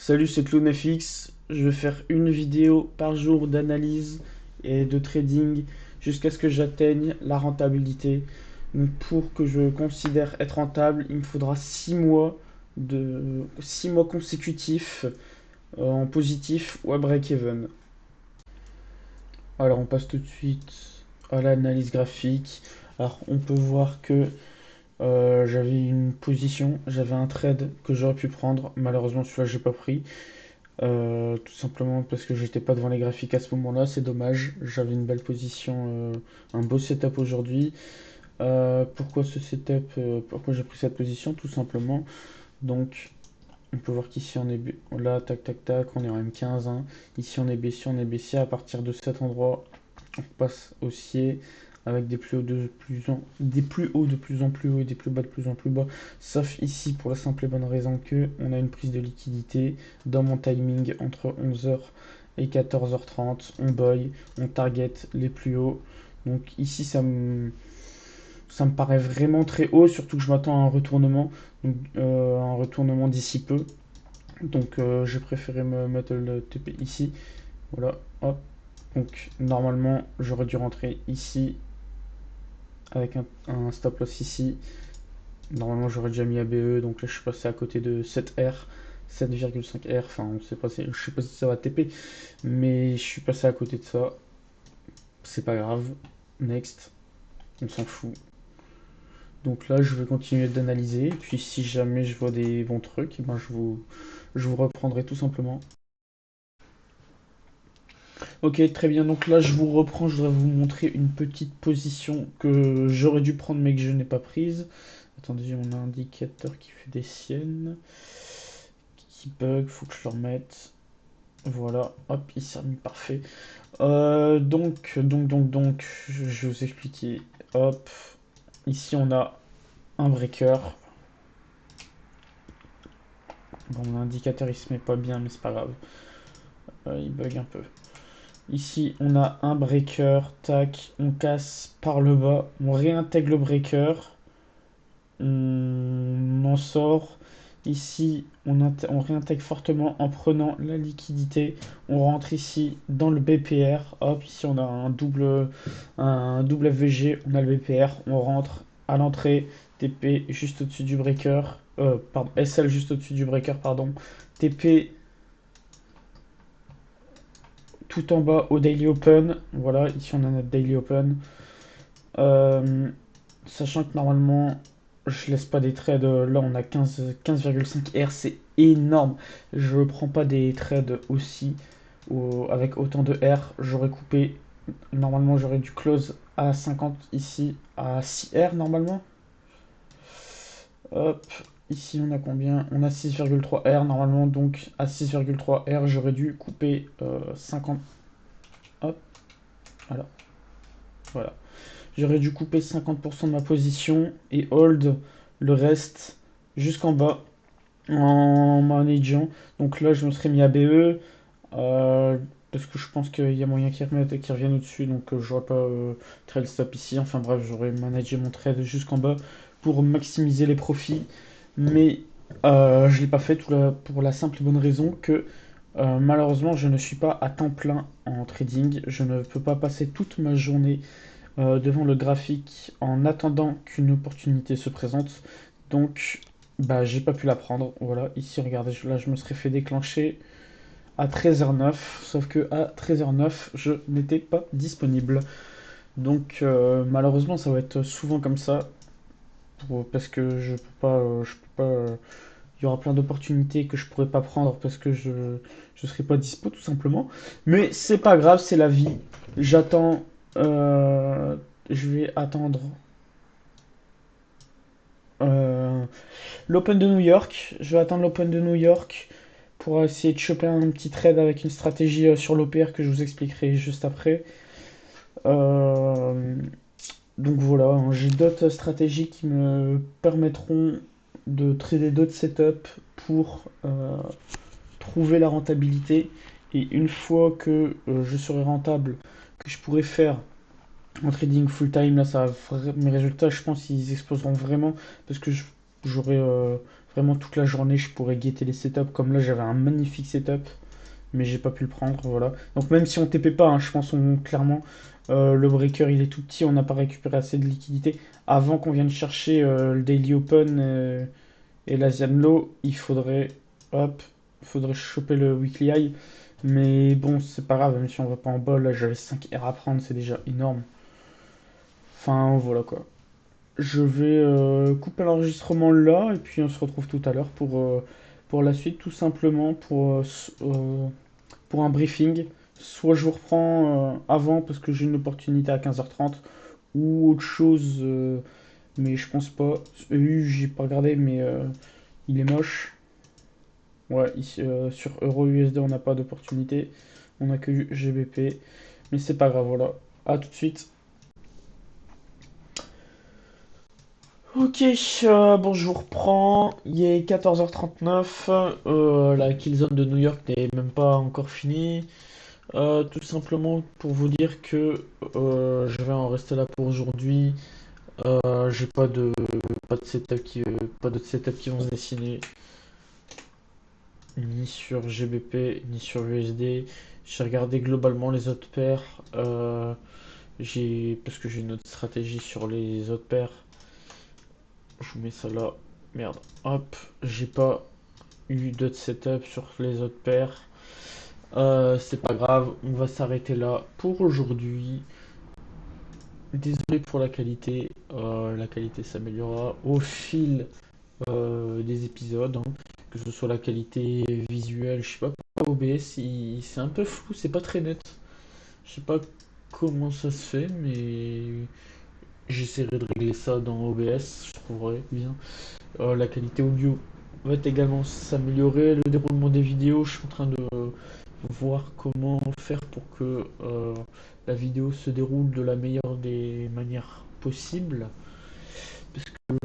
Salut, c'est ClownFX. Je vais faire une vidéo par jour d'analyse et de trading jusqu'à ce que j'atteigne la rentabilité. Donc pour que je considère être rentable, il me faudra 6 mois consécutifs en positif ou à break-even. Alors on passe tout de suite à l'analyse graphique. Alors on peut voir que j'avais une position, j'avais un trade que j'aurais pu prendre. Malheureusement celui-là j'ai pas pris. Tout simplement parce que j'étais pas devant les graphiques à ce moment-là, c'est dommage. J'avais une belle position, un beau setup aujourd'hui. Pourquoi ce setup? Pourquoi j'ai pris cette position? Tout simplement. Donc, on peut voir qu'ici on est là, tac tac tac, on est en M15, hein. Ici on est baissier, on est baissier. À partir de cet endroit, on passe haussier avec des plus hauts des plus hauts de plus en plus hauts et des plus bas de plus en plus bas. Sauf ici pour la simple et bonne raison que on a une prise de liquidité dans mon timing entre 11h et 14h30. On buy, on target les plus hauts. Donc ici ça me paraît vraiment très haut, surtout que je m'attends à un retournement d'ici peu. Donc j'ai préféré me mettre le TP ici. Voilà, hop. Donc normalement j'aurais dû rentrer ici avec un stop loss ici. Normalement j'aurais déjà mis ABE, donc là je suis passé à côté de 7R, 7,5R, enfin on sait pas, je sais pas si ça va TP, mais je suis passé à côté de ça. C'est pas grave. Next, on s'en fout. Donc là je vais continuer d'analyser, et puis si jamais je vois des bons trucs, eh ben je vous reprendrai tout simplement. Ok, très bien. Donc là, je vous reprends. Je voudrais vous montrer une petite position que j'aurais dû prendre mais que je n'ai pas prise. Attendez, on a un indicateur qui fait des siennes. Qui bug, faut que je le remette. Voilà, hop, il s'est remis parfait. Je vais vous expliquer. Hop, ici on a un breaker. Bon, l'indicateur il se met pas bien, mais c'est pas grave. Il bug un peu. Ici, on a un breaker, tac, on casse par le bas, on réintègre le breaker, on en sort. Ici, on réintègre fortement en prenant la liquidité. On rentre ici dans le BPR. Hop, ici on a un double FVG, on a le BPR. On rentre à l'entrée, TP juste au-dessus du breaker. Pardon, SL juste au-dessus du breaker, pardon. TP tout en bas au Daily Open. Voilà, ici on a notre Daily Open. Euh, Sachant que normalement, je laisse pas des trades. Là, on a 15,5 R, c'est énorme. Je prends pas des trades aussi avec autant de R. J'aurais coupé. Normalement, j'aurais dû close à 50 ici, à 6 R normalement. Hop, ici on a combien? On a 6,3 R normalement, donc à 6,3 R, j'aurais dû couper 50. Hop, voilà. Voilà. J'aurais dû couper 50% de ma position et hold le reste jusqu'en bas en manageant. Donc là, je me serais mis à BE parce que je pense qu'il y a moyen qu'ils remettent et qu'ils reviennent au-dessus. Donc j'aurais pas trade stop ici. Enfin bref, j'aurais managé mon trade jusqu'en bas pour maximiser les profits. Mais je ne l'ai pas fait pour la simple et bonne raison que malheureusement, je ne suis pas à temps plein en trading. Je ne peux pas passer toute ma journée devant le graphique en attendant qu'une opportunité se présente. Donc, bah, j'ai pas pu la prendre. Voilà, ici, regardez, là, je me serais fait déclencher à 13h09, sauf que à 13h09, je n'étais pas disponible. Donc, malheureusement, ça va être souvent comme ça, parce que je peux pas. Il y aura plein d'opportunités que je pourrais pas prendre parce que je serai pas dispo tout simplement. Mais c'est pas grave, c'est la vie. J'attends. euh, je vais attendre euh, l'Open de New York. Je vais attendre l'Open de New York pour essayer de choper un petit trade avec une stratégie sur l'OPR que je vous expliquerai juste après. Euh, donc voilà, hein, j'ai d'autres stratégies qui me permettront de trader d'autres setups pour trouver la rentabilité. Et une fois que je serai rentable, que je pourrai faire en trading full time, là, mes résultats, je pense, ils exploseront vraiment parce que j'aurai Vraiment toute la journée, je pourrais guetter les setups. Comme là, j'avais un magnifique setup, mais j'ai pas pu le prendre, voilà. Donc même si on TP pas, hein, je pense clairement le breaker il est tout petit, on n'a pas récupéré assez de liquidité. Avant qu'on vienne chercher le Daily Open et l'Asian Low, hop, faudrait choper le Weekly High. Mais bon, c'est pas grave, même si on va pas en bol, là j'avais 5 R à prendre, c'est déjà énorme. Enfin voilà quoi. Je vais couper l'enregistrement là et puis on se retrouve tout à l'heure pour la suite, tout simplement pour un briefing. Soit je vous reprends avant parce que j'ai une opportunité à 15h30 ou autre chose, mais je pense pas. J'ai pas regardé, mais il est moche. Ouais, ici, sur Euro USD, on n'a pas d'opportunité. On a que GBP. Mais c'est pas grave, voilà. À tout de suite. Ok, bon, je vous reprends. Il est 14h39. La killzone de New York n'est même pas encore finie. Tout simplement pour vous dire que je vais en rester là pour aujourd'hui. J'ai pas de setup pas d'autres setup qui vont se dessiner, ni sur GBP, ni sur USD. J'ai regardé globalement les autres paires. Parce que j'ai une autre stratégie sur les autres paires. Je vous mets ça là. Merde. Hop. J'ai pas eu d'autres setup sur les autres paires. C'est pas grave. On va s'arrêter là pour aujourd'hui. Désolé pour la qualité. La qualité s'améliorera au fil des épisodes, hein. Que ce soit la qualité visuelle, je sais pas pourquoi OBS, c'est un peu flou, c'est pas très net. Je sais pas comment ça se fait, mais j'essaierai de régler ça dans OBS, je trouverai bien. La qualité audio va également s'améliorer, le déroulement des vidéos, je suis en train de voir comment faire pour que la vidéo se déroule de la meilleure des manières possibles. Parce que là,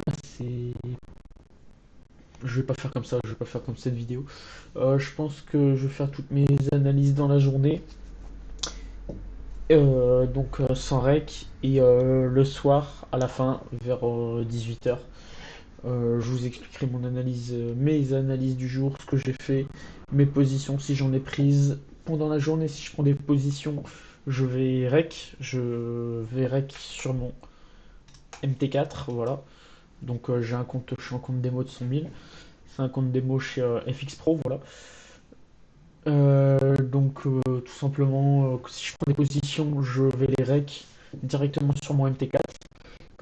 je vais pas faire comme ça, je vais pas faire comme cette vidéo. Je pense que je vais faire toutes mes analyses dans la journée, donc sans rec, et le soir, à la fin, vers 18h, je vous expliquerai mes analyses du jour, ce que j'ai fait, mes positions si j'en ai prises. Pendant la journée, si je prends des positions, je vais rec sur mon MT4, voilà. Donc je suis en compte démo de 100 000. C'est un compte démo chez FX Pro, voilà. Tout simplement, si je prends des positions, je vais les rec directement sur mon MT4.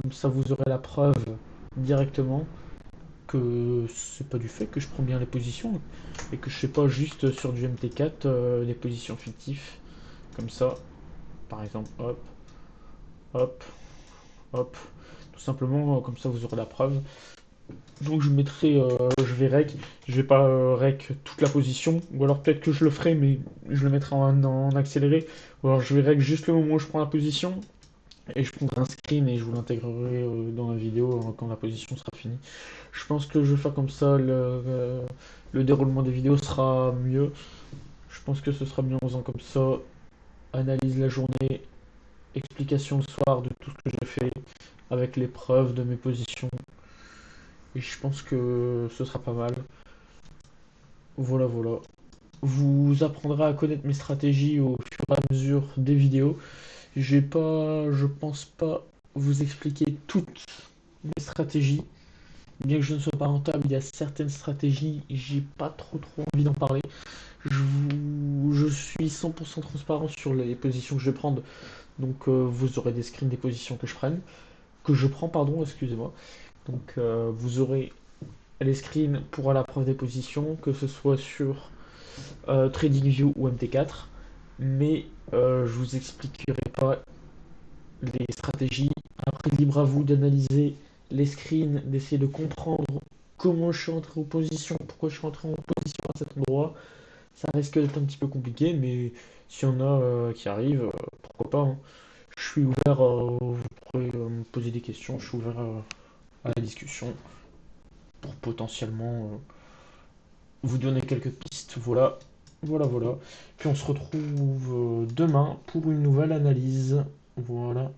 Comme ça, vous aurez la preuve directement que c'est pas du fait que je prends bien les positions et que je fais pas juste sur du MT4 des positions fictives. Comme ça, par exemple, hop, hop, hop. Tout simplement, comme ça, vous aurez la preuve. Donc je vais rec, je vais pas rec toute la position, ou alors peut-être que je le ferai, mais je le mettrai en accéléré, ou alors je vais rec juste le moment où je prends la position, et je prendrai un screen et je vous l'intégrerai dans la vidéo quand la position sera finie. Je pense que je vais faire comme ça, le déroulement des vidéos sera mieux, je pense que ce sera mieux en faisant comme ça, analyse la journée, explication le soir de tout ce que j'ai fait, avec les preuves de mes positions, et je pense que ce sera pas mal. Voilà, voilà. Vous apprendrez à connaître mes stratégies au fur et à mesure des vidéos. Je pense pas vous expliquer toutes mes stratégies. Bien que je ne sois pas rentable, il y a certaines stratégies, j'ai pas trop envie d'en parler. Je suis 100% transparent sur les positions que je vais prendre. Donc vous aurez des screens des positions que je prends, pardon, excusez-moi. Donc vous aurez les screens pour la preuve des positions, que ce soit sur TradingView ou MT4, mais je vous expliquerai pas les stratégies. Après, libre à vous d'analyser les screens, d'essayer de comprendre comment je suis entré en position, pourquoi je suis entré en position à cet endroit. Ça risque d'être un petit peu compliqué, mais s'il y en a qui arrivent, pourquoi pas, hein. Je suis ouvert, vous pourrez me poser des questions, je suis ouvert à la discussion pour potentiellement vous donner quelques pistes. Voilà, voilà, voilà. Puis on se retrouve demain pour une nouvelle analyse. Voilà.